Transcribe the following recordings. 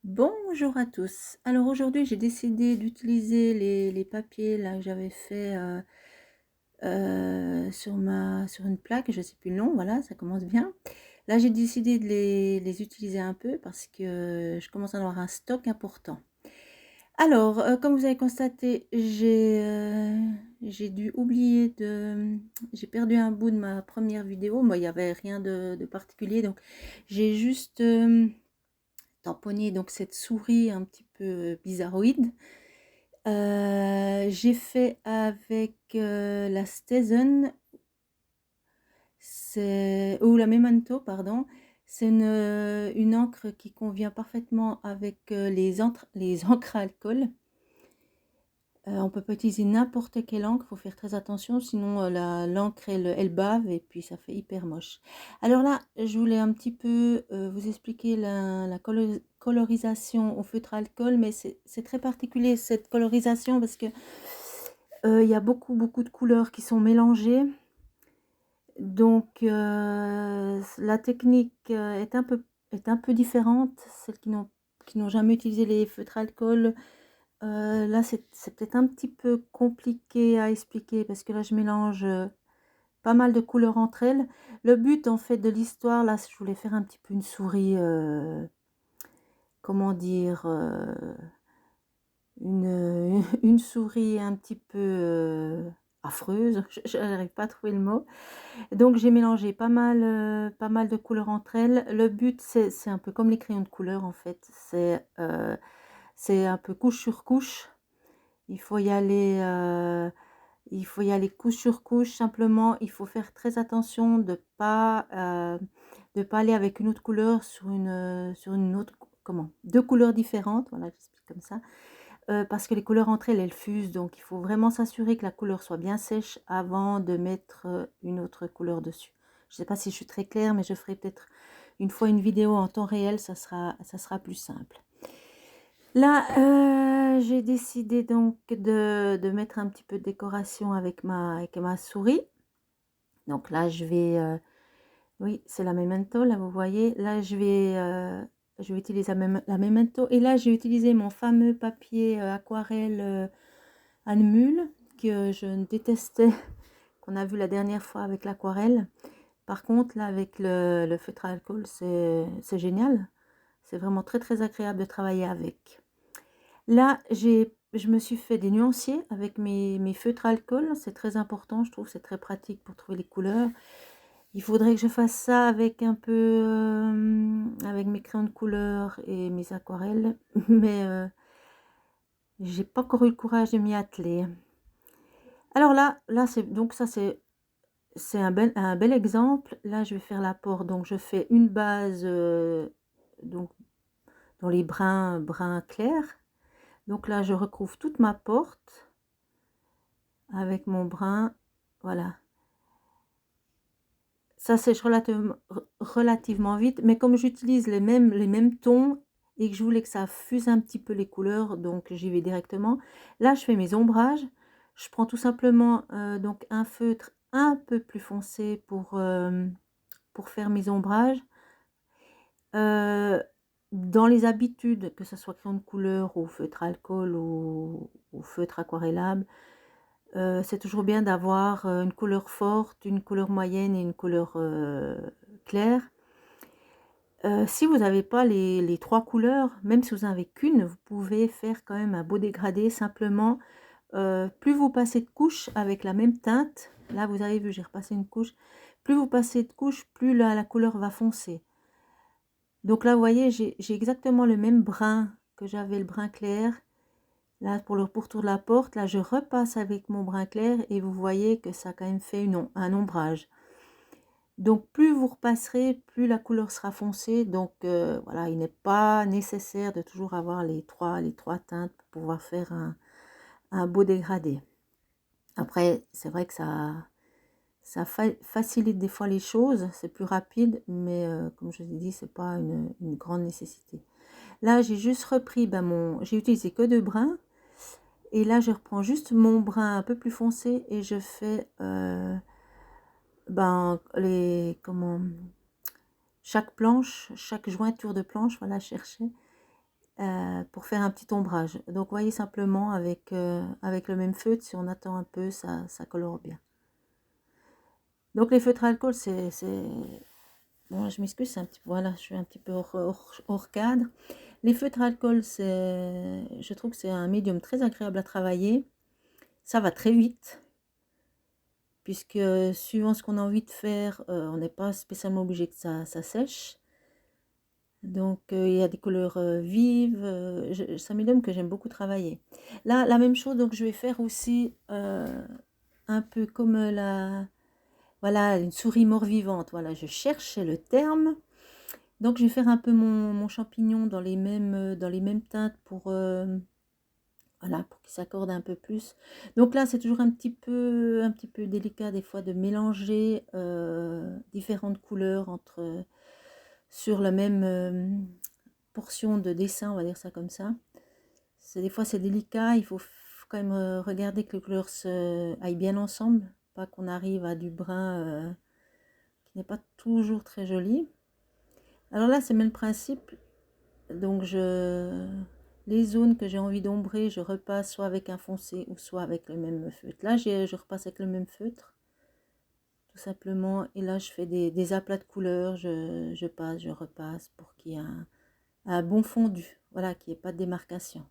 Bonjour à tous. Alors aujourd'hui, j'ai décidé d'utiliser les papiers là que j'avais fait sur une plaque, je sais plus le nom, voilà, ça commence bien. Là, j'ai décidé de les utiliser un peu parce que je commence à en avoir un stock important. Alors, comme vous avez constaté, j'ai dû oublier j'ai perdu un bout de ma première vidéo. Moi, il n'y avait rien de particulier, donc j'ai juste tamponné donc cette souris un petit peu bizarroïde. J'ai fait avec la Stézen, ou la Memento, pardon. C'est une encre qui convient parfaitement avec les encres à alcool. On peut pas utiliser n'importe quelle encre, il faut faire très attention, sinon l'encre elle bave et puis ça fait hyper moche. Alors là, je voulais un petit peu vous expliquer la colorisation au feutre alcool, mais c'est très particulier cette colorisation parce que il y a beaucoup de couleurs qui sont mélangées. Donc la technique est un peu différente. Celles qui n'ont jamais utilisé les feutres alcool, là, c'est peut-être un petit peu compliqué à expliquer parce que là, je mélange, pas mal de couleurs entre elles. Le but, en fait, de l'histoire, là, je voulais faire un petit peu une souris, comment dire? Une souris un petit peu, affreuse, je n'arrive pas à trouver le mot. Donc j'ai mélangé pas mal de couleurs entre elles. Le but, c'est un peu comme les crayons de couleur, en fait. C'est un peu couche sur couche. Il faut y aller, couche sur couche. Simplement, il faut faire très attention de pas aller avec une autre couleur sur une autre comment? 2 couleurs différentes, voilà, j'explique comme ça. Parce que les couleurs entre elles, elles fusent, donc il faut vraiment s'assurer que la couleur soit bien sèche avant de mettre, une autre couleur dessus. Je ne sais pas si je suis très claire, mais je ferai peut-être une fois une vidéo en temps réel, ça sera plus simple. Là, j'ai décidé donc de mettre un petit peu de décoration avec ma souris. Donc là, oui, c'est la Memento, là, vous voyez. Là, je vais utiliser la Memento. Et là, j'ai utilisé mon fameux papier aquarelle Anmul que je détestais, qu'on a vu la dernière fois avec l'aquarelle. Par contre, là, avec le feutre à alcool, c'est génial. C'est vraiment très agréable de travailler avec. Là, je me suis fait des nuanciers avec mes feutres à alcool. C'est très important, je trouve, c'est très pratique pour trouver les couleurs. Il faudrait que je fasse ça avec un peu, avec mes crayons de couleur et mes aquarelles, mais j'ai pas encore eu le courage de m'y atteler. Alors là, c'est donc ça, c'est un bel exemple. Là, je vais faire l'apport, donc je fais une base, donc dans les bruns clairs. Donc là, je recouvre toute ma porte avec mon brun, voilà. Ça sèche relativement vite, mais comme j'utilise les mêmes tons et que je voulais que ça fuse un petit peu les couleurs, donc j'y vais directement. Là, je fais mes ombrages. Je prends tout simplement, donc un feutre un peu plus foncé pour faire mes ombrages. Heu, Dans les habitudes, que ce soit crayon de couleur ou feutre alcool ou feutre aquarellable, c'est toujours bien d'avoir, une couleur forte, une couleur moyenne et une couleur, claire. Si vous n'avez pas les 3 couleurs, même si vous n'en avez qu'une, vous pouvez faire quand même un beau dégradé simplement, plus vous passez de couches avec la même teinte, là vous avez vu, j'ai repassé une couche, plus vous passez de couches, plus la couleur va foncer. Donc là, vous voyez, j'ai exactement le même brun que j'avais, le brun clair. Là, pour le pourtour de la porte, là, je repasse avec mon brun clair et vous voyez que ça a quand même fait un ombrage. Donc, plus vous repasserez, plus la couleur sera foncée. Donc, voilà, il n'est pas nécessaire de toujours avoir les trois teintes pour pouvoir faire un beau dégradé. Après, c'est vrai que ça facilite des fois les choses, c'est plus rapide, mais comme je vous ai dit, c'est pas une grande nécessité. Là, j'ai juste repris, j'ai utilisé que 2 brins et là, je reprends juste mon brun un peu plus foncé et je fais, chaque planche, chaque jointure de planche, voilà, chercher. pour faire un petit ombrage. Donc, voyez simplement avec le même feutre, si on attend un peu, ça colore bien. Donc, les feutres alcool, bon, je m'excuse, c'est un petit, voilà, je suis un petit peu hors cadre. Les feutres alcool, je trouve que c'est un médium très agréable à travailler. Ça va très vite, puisque suivant ce qu'on a envie de faire, on n'est pas spécialement obligé que ça sèche. Donc, il y a des couleurs vives. C'est un médium que j'aime beaucoup travailler. Là, la même chose, donc je vais faire aussi un peu comme voilà, une souris mort-vivante. Voilà, je cherchais le terme. Donc, je vais faire un peu mon champignon dans les mêmes teintes voilà, pour qu'il s'accorde un peu plus. Donc là, c'est toujours un petit peu délicat des fois de mélanger différentes couleurs sur la même portion de dessin, on va dire ça comme ça. Des fois, c'est délicat, il faut quand même regarder que les couleurs aillent bien ensemble, pas qu'on arrive à du brun qui n'est pas toujours très joli. Alors là, c'est le même principe. Donc, les zones que j'ai envie d'ombrer, je repasse soit avec un foncé ou soit avec le même feutre. Là, je repasse avec le même feutre, tout simplement. Et là, je fais des aplats de couleurs. Je passe, je repasse pour qu'il y ait un bon fondu. Voilà, qu'il n'y ait pas de démarcation.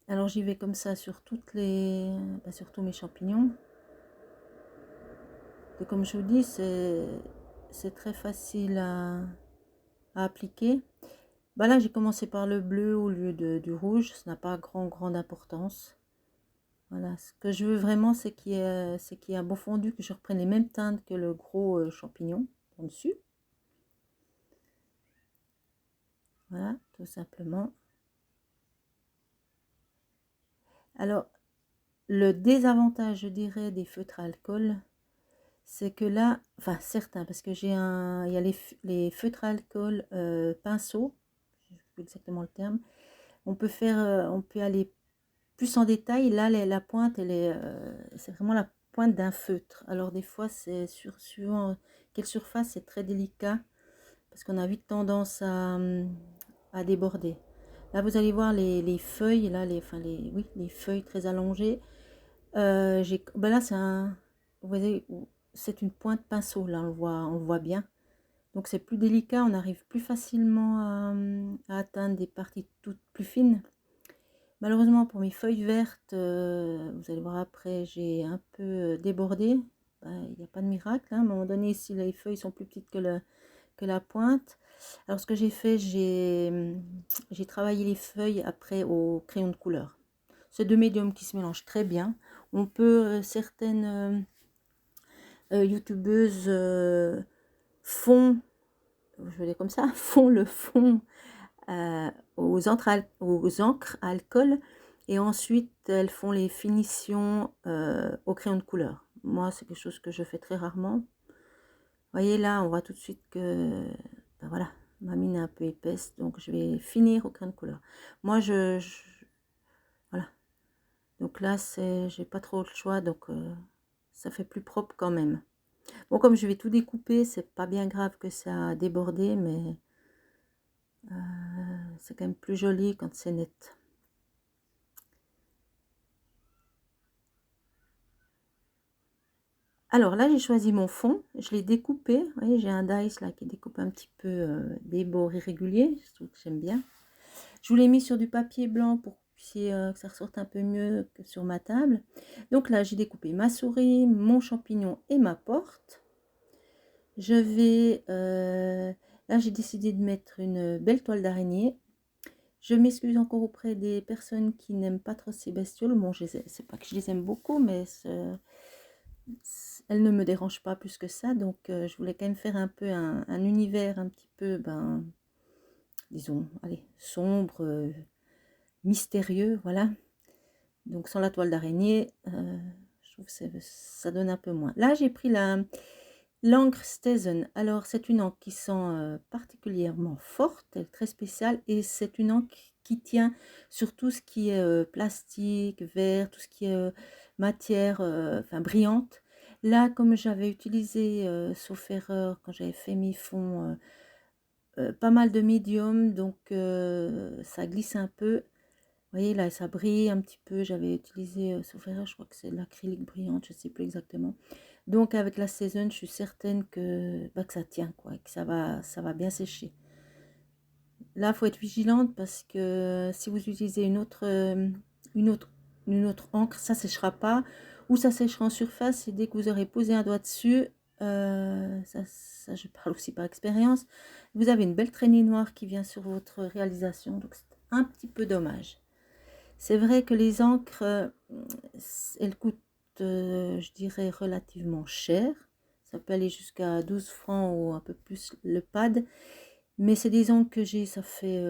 Alors, j'y vais comme ça sur sur tous mes champignons. Et comme je vous dis, c'est très facile à appliquer. Bah là, j'ai commencé par le bleu au lieu du rouge. Ça n'a pas grande importance. Voilà, ce que je veux vraiment, c'est qu'il y ait un beau fondu, que je reprenne les mêmes teintes que le gros champignon en dessus. Voilà, tout simplement. Alors, le désavantage, je dirais, des feutres à alcool, c'est que là, enfin certains, parce que il y a les feutres à alcool pinceau, je ne sais plus exactement le terme. On peut aller plus en détail. Là, la pointe, c'est vraiment la pointe d'un feutre. Alors des fois, c'est suivant quelle surface, c'est très délicat parce qu'on a vite tendance à déborder. Là, vous allez voir les feuilles, là, oui, les feuilles très allongées. Ben là, vous voyez, c'est une pointe pinceau. Là, on le voit bien. Donc c'est plus délicat, on arrive plus facilement à atteindre des parties toutes plus fines. Malheureusement pour mes feuilles vertes, vous allez voir après, j'ai un peu débordé. Il n'y a pas de miracle, hein. À un moment donné, si les feuilles sont plus petites que la pointe. Alors ce que j'ai fait, j'ai travaillé les feuilles après au crayon de couleur. C'est deux médiums qui se mélangent très bien. On peut, certaines youtubeuses font, je vais dire comme ça, font le fond aux encres à alcool et ensuite elles font les finitions au crayon de couleur. Moi, c'est quelque chose que je fais très rarement. Vous voyez là, on voit tout de suite que ben voilà, ma mine est un peu épaisse, donc je vais finir au crayon de couleur. Moi, voilà. Donc là, j'ai pas trop le choix, donc ça fait plus propre quand même. Bon, comme je vais tout découper, c'est pas bien grave que ça a débordé, mais c'est quand même plus joli quand c'est net. Alors là, j'ai choisi mon fond, je l'ai découpé. Vous voyez, j'ai un dice là qui découpe un petit peu des bords irréguliers, je trouve que j'aime bien. Je vous l'ai mis sur du papier blanc pour que ça ressorte un peu mieux que sur ma table. Donc là, j'ai découpé ma souris, mon champignon et ma porte. Là, j'ai décidé de mettre une belle toile d'araignée. Je m'excuse encore auprès des personnes qui n'aiment pas trop ces bestioles. Bon, c'est pas que je les aime beaucoup, mais elles ne me dérangent pas plus que ça. Donc, je voulais quand même faire un peu un univers un petit peu, disons, allez, sombre, mystérieux, voilà. Donc, sans la toile d'araignée, je trouve que ça donne un peu moins. Là, j'ai pris l'encre Stesen. Alors, c'est une encre qui sent particulièrement forte, elle est très spéciale, et c'est une encre qui tient sur tout ce qui est plastique, verre, tout ce qui est matière brillante. Là, comme j'avais utilisé, sauf erreur, quand j'avais fait mes fonds, pas mal de médium, donc ça glisse un peu. Vous voyez là, ça brille un petit peu. J'avais utilisé, sauf erreur, je crois que c'est de l'acrylique brillante, je ne sais plus exactement. Donc avec la Season, je suis certaine que, bah, que ça tient, quoi, et que ça va bien sécher. Là, il faut être vigilante parce que si vous utilisez une autre, une autre encre, ça séchera pas, ou ça séchera en surface, et dès que vous aurez posé un doigt dessus, ça je parle aussi par expérience, vous avez une belle traînée noire qui vient sur votre réalisation, donc c'est un petit peu dommage. C'est vrai que les encres, elles coûtent, je dirais, relativement cher. Ça peut aller jusqu'à 12 francs ou un peu plus le pad. Mais c'est des encres que j'ai, ça fait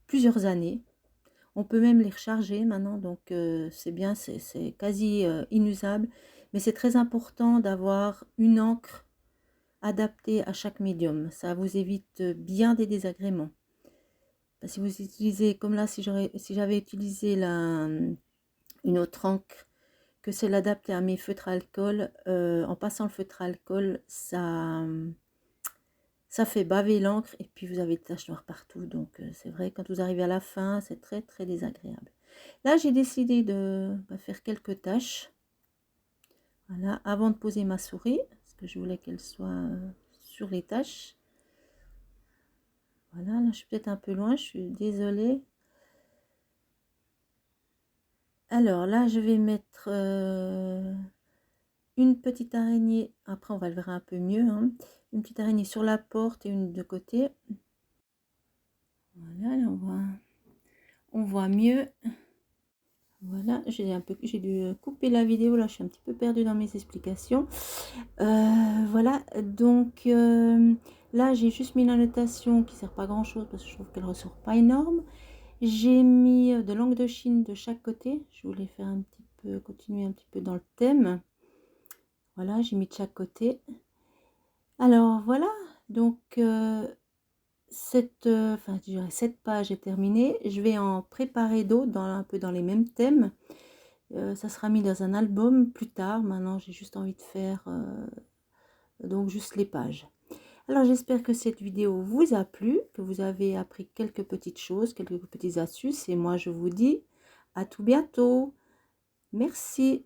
plusieurs années. On peut même les recharger maintenant, donc c'est bien, c'est quasi inusable. Mais c'est très important d'avoir une encre adaptée à chaque médium. Ça vous évite bien des désagréments. Si vous utilisez, comme là, si j'avais utilisé une autre encre, que c'est l'adapter à mes feutres à alcool, en passant le feutre à alcool, ça fait baver l'encre et puis vous avez des taches noires partout. Donc c'est vrai, quand vous arrivez à la fin, c'est très très désagréable. Là, j'ai décidé de faire quelques taches. Voilà, avant de poser ma souris, parce que je voulais qu'elle soit sur les taches. Voilà, là je suis peut-être un peu loin, je suis désolée. Alors là, je vais mettre une petite araignée. Après, on va le voir un peu mieux, hein. Une petite araignée sur la porte et une de côté. Voilà, là on voit mieux. Voilà, j'ai dû couper la vidéo, là je suis un petit peu perdue dans mes explications. Voilà, donc là j'ai juste mis la notation qui sert pas grand chose parce que je trouve qu'elle ressort pas énorme. J'ai mis de l'encre de Chine de chaque côté, je voulais faire un petit peu, continuer un petit peu dans le thème. Voilà, j'ai mis de chaque côté. Alors voilà, donc cette page est terminée. Je vais en préparer d'autres un peu dans les mêmes thèmes. Ça sera mis dans un album plus tard. Maintenant, j'ai juste envie de faire donc juste les pages. Alors, j'espère que cette vidéo vous a plu, que vous avez appris quelques petites choses, quelques petites astuces. Et moi, je vous dis à tout bientôt. Merci.